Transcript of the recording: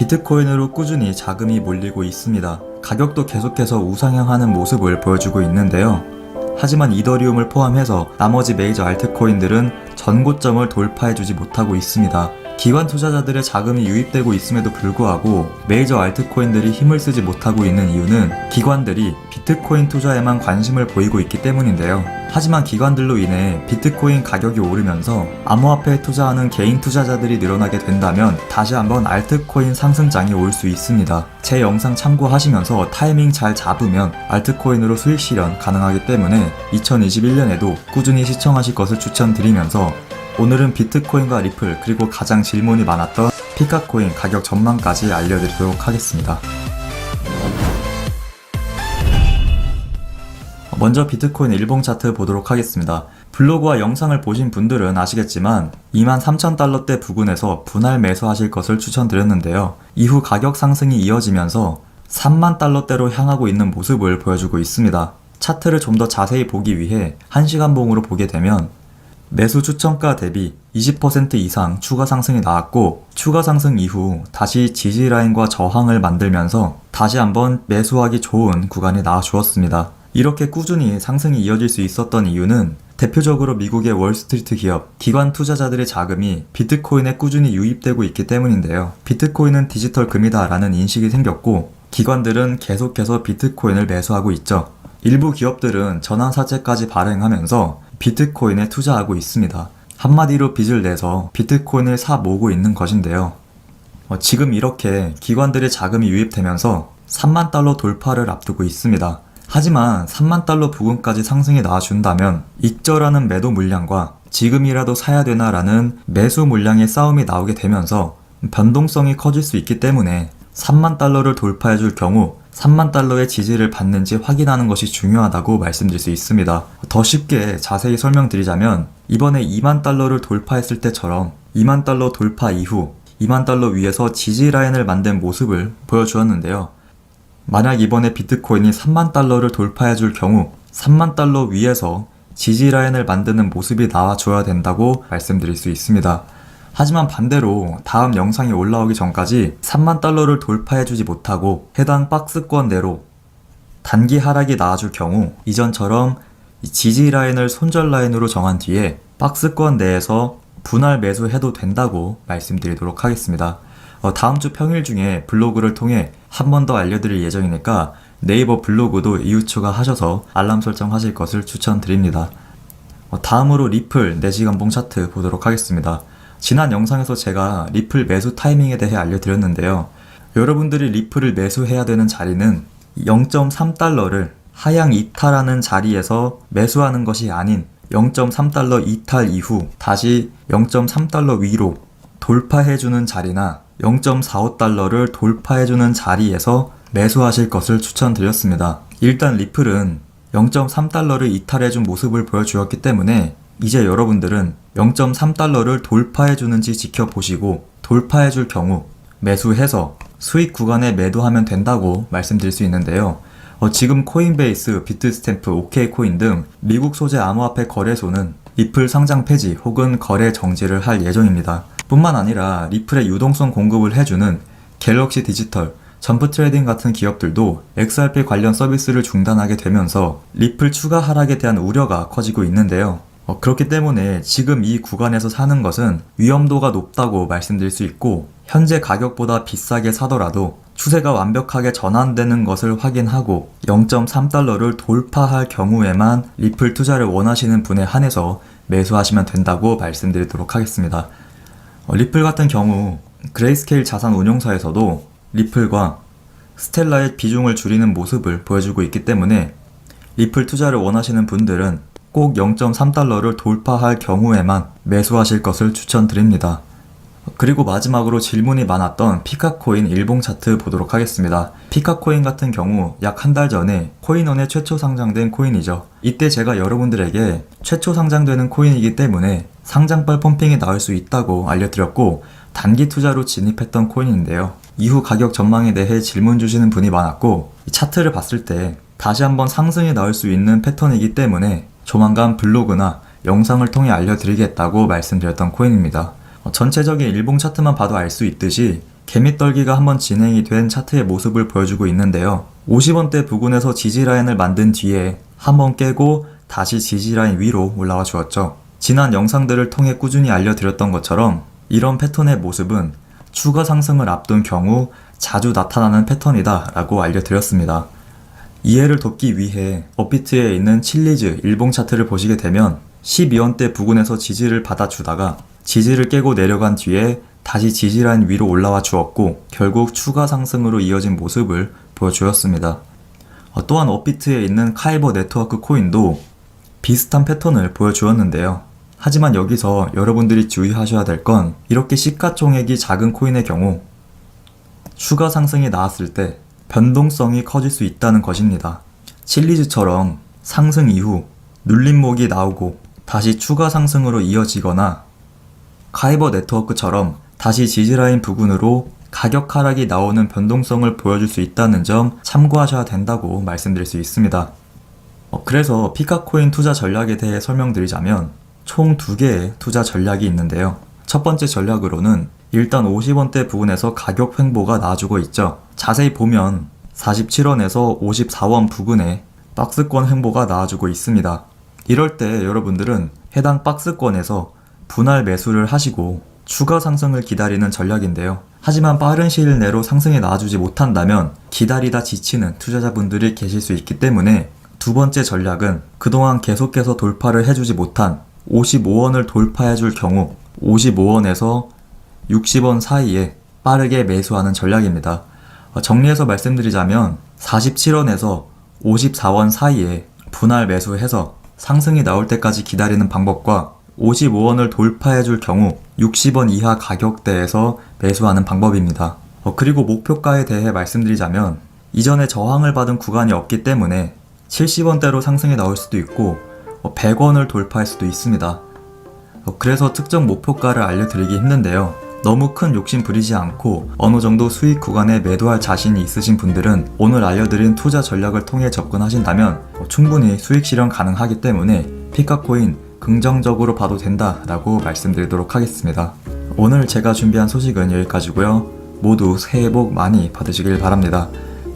비트코인으로 꾸준히 자금이 몰리고 있습니다. 가격도 계속해서 우상향하는 모습을 보여주고 있는데요. 하지만 이더리움을 포함해서 나머지 메이저 알트코인들은 전고점을 돌파해주지 못하고 있습니다. 기관 투자자들의 자금이 유입되고 있음에도 불구하고 메이저 알트코인들이 힘을 쓰지 못하고 있는 이유는 기관들이 비트코인 투자에만 관심을 보이고 있기 때문인데요. 하지만 기관들로 인해 비트코인 가격이 오르면서 암호화폐에 투자하는 개인 투자자들이 늘어나게 된다면 다시 한번 알트코인 상승장이 올 수 있습니다. 제 영상 참고하시면서 타이밍 잘 잡으면 알트코인으로 수익 실현 가능하기 때문에 2021년에도 꾸준히 시청하실 것을 추천드리면서 오늘은 비트코인과 리플 그리고 가장 질문이 많았던 피카코인 가격 전망까지 알려드리도록 하겠습니다. 먼저 비트코인 일봉 차트 보도록 하겠습니다. 블로그와 영상을 보신 분들은 아시겠지만 23,000달러대 부근에서 분할 매수하실 것을 추천드렸는데요. 이후 가격 상승이 이어지면서 30,000달러대로 향하고 있는 모습을 보여주고 있습니다. 차트를 좀 더 자세히 보기 위해 1시간 봉으로 보게 되면 매수 추천가 대비 20% 이상 추가 상승이 나왔고 추가 상승 이후 다시 지지라인과 저항을 만들면서 다시 한번 매수하기 좋은 구간이 나와 주었습니다. 이렇게 꾸준히 상승이 이어질 수 있었던 이유는 대표적으로 미국의 월스트리트 기업, 기관 투자자들의 자금이 비트코인에 꾸준히 유입되고 있기 때문인데요. 비트코인은 디지털 금이다 라는 인식이 생겼고 기관들은 계속해서 비트코인을 매수하고 있죠. 일부 기업들은 전환사채까지 발행하면서 비트코인에 투자하고 있습니다. 한마디로 빚을 내서 비트코인을 사 모으고 있는 것인데요. 지금 이렇게 기관들의 자금이 유입되면서 30,000달러 돌파를 앞두고 있습니다. 하지만 30,000달러 부근까지 상승이 나와준다면 익절하는 매도 물량과 지금이라도 사야 되나 라는 매수 물량의 싸움이 나오게 되면서 변동성이 커질 수 있기 때문에 30,000달러를 돌파해줄 경우 30,000달러의 지지를 받는지 확인하는 것이 중요하다고 말씀드릴 수 있습니다. 더 쉽게 자세히 설명드리자면 이번에 20,000달러를 돌파했을 때처럼 20,000달러 돌파 이후 20,000달러 위에서 지지 라인을 만든 모습을 보여주었는데요. 만약 이번에 비트코인이 30,000달러를 돌파해줄 경우 30,000달러 위에서 지지 라인을 만드는 모습이 나와줘야 된다고 말씀드릴 수 있습니다. 하지만 반대로 다음 영상이 올라오기 전까지 30,000달러를 돌파해주지 못하고 해당 박스권 내로 단기 하락이 나와줄 경우 이전처럼 지지 라인을 손절 라인으로 정한 뒤에 박스권 내에서 분할 매수해도 된다고 말씀드리도록 하겠습니다. 다음 주 평일 중에 블로그를 통해 한 번 더 알려드릴 예정이니까 네이버 블로그도 이웃 추가하셔서 알람 설정하실 것을 추천드립니다. 다음으로 리플 4시간봉 차트 보도록 하겠습니다. 지난 영상에서 제가 리플 매수 타이밍에 대해 알려드렸는데요. 여러분들이 리플을 매수해야 되는 자리는 0.3달러를 하향 이탈하는 자리에서 매수하는 것이 아닌 0.3달러 이탈 이후 다시 0.3달러 위로 돌파해주는 자리나 0.45달러를 돌파해주는 자리에서 매수하실 것을 추천드렸습니다. 일단 리플은 0.3달러를 이탈해준 모습을 보여주었기 때문에 이제 여러분들은 0.3달러를 돌파해주는지 지켜보시고 돌파해줄 경우 매수해서 수익 구간에 매도하면 된다고 말씀드릴 수 있는데요. 지금 코인베이스, 비트스탬프, OK코인 등 미국 소재 암호화폐 거래소는 리플 상장 폐지 혹은 거래 정지를 할 예정입니다. 뿐만 아니라 리플의 유동성 공급을 해주는 갤럭시 디지털, 점프 트레이딩 같은 기업들도 XRP 관련 서비스를 중단하게 되면서 리플 추가 하락에 대한 우려가 커지고 있는데요. 그렇기 때문에 지금 이 구간에서 사는 것은 위험도가 높다고 말씀드릴 수 있고 현재 가격보다 비싸게 사더라도 추세가 완벽하게 전환되는 것을 확인하고 0.3달러를 돌파할 경우에만 리플 투자를 원하시는 분에 한해서 매수하시면 된다고 말씀드리도록 하겠습니다. 리플 같은 경우 그레이스케일 자산 운용사에서도 리플과 스텔라의 비중을 줄이는 모습을 보여주고 있기 때문에 리플 투자를 원하시는 분들은 꼭 0.3달러를 돌파할 경우에만 매수하실 것을 추천드립니다. 그리고 마지막으로 질문이 많았던 피카코인 일봉 차트 보도록 하겠습니다. 피카코인 같은 경우 약 한 달 전에 코인원에 최초 상장된 코인이죠. 이때 제가 여러분들에게 최초 상장되는 코인이기 때문에 상장발 펌핑이 나올 수 있다고 알려드렸고 단기 투자로 진입했던 코인인데요. 이후 가격 전망에 대해 질문 주시는 분이 많았고 이 차트를 봤을 때 다시 한번 상승이 나올 수 있는 패턴이기 때문에 조만간 블로그나 영상을 통해 알려드리겠다고 말씀드렸던 코인입니다. 전체적인 일봉 차트만 봐도 알 수 있듯이 개미떨기가 한번 진행이 된 차트의 모습을 보여주고 있는데요. 50원대 부근에서 지지라인을 만든 뒤에 한번 깨고 다시 지지라인 위로 올라와 주었죠. 지난 영상들을 통해 꾸준히 알려드렸던 것처럼 이런 패턴의 모습은 추가 상승을 앞둔 경우 자주 나타나는 패턴이다 라고 알려드렸습니다. 이해를 돕기 위해 업비트에 있는 칠리즈 일봉 차트를 보시게 되면 12원대 부근에서 지지를 받아주다가 지지를 깨고 내려간 뒤에 다시 지지라인 위로 올라와 주었고 결국 추가 상승으로 이어진 모습을 보여주었습니다. 또한 업비트에 있는 카이버 네트워크 코인도 비슷한 패턴을 보여주었는데요. 하지만 여기서 여러분들이 주의하셔야 될 건 이렇게 시가총액이 작은 코인의 경우 추가 상승이 나왔을 때 변동성이 커질 수 있다는 것입니다. 칠리즈처럼 상승 이후 눌림목이 나오고 다시 추가 상승으로 이어지거나 카이버 네트워크처럼 다시 지지라인 부근으로 가격 하락이 나오는 변동성을 보여줄 수 있다는 점 참고하셔야 된다고 말씀드릴 수 있습니다. 그래서 피카코인 투자 전략에 대해 설명드리자면 총 2개의 투자 전략이 있는데요. 첫 번째 전략으로는 일단 50원대 부근에서 가격 횡보가 나와주고 있죠. 자세히 보면 47원에서 54원 부근에 박스권 횡보가 나와주고 있습니다. 이럴 때 여러분들은 해당 박스권에서 분할 매수를 하시고 추가 상승을 기다리는 전략인데요. 하지만 빠른 시일 내로 상승이 나와주지 못한다면 기다리다 지치는 투자자분들이 계실 수 있기 때문에 두 번째 전략은 그동안 계속해서 돌파를 해주지 못한 55원을 돌파해줄 경우 55원에서 60원 사이에 빠르게 매수하는 전략입니다. 정리해서 말씀드리자면 47원에서 54원 사이에 분할 매수해서 상승이 나올 때까지 기다리는 방법과 55원을 돌파해줄 경우 60원 이하 가격대에서 매수하는 방법입니다. 그리고 목표가에 대해 말씀드리자면 이전에 저항을 받은 구간이 없기 때문에 70원대로 상승이 나올 수도 있고 100원을 돌파할 수도 있습니다. 그래서 특정 목표가를 알려드리기 힘든데요. 너무 큰 욕심 부리지 않고 어느 정도 수익 구간에 매도할 자신이 있으신 분들은 오늘 알려드린 투자 전략을 통해 접근하신다면 충분히 수익 실현 가능하기 때문에 피카코인 긍정적으로 봐도 된다라고 말씀드리도록 하겠습니다. 오늘 제가 준비한 소식은 여기까지고요. 모두 새해 복 많이 받으시길 바랍니다.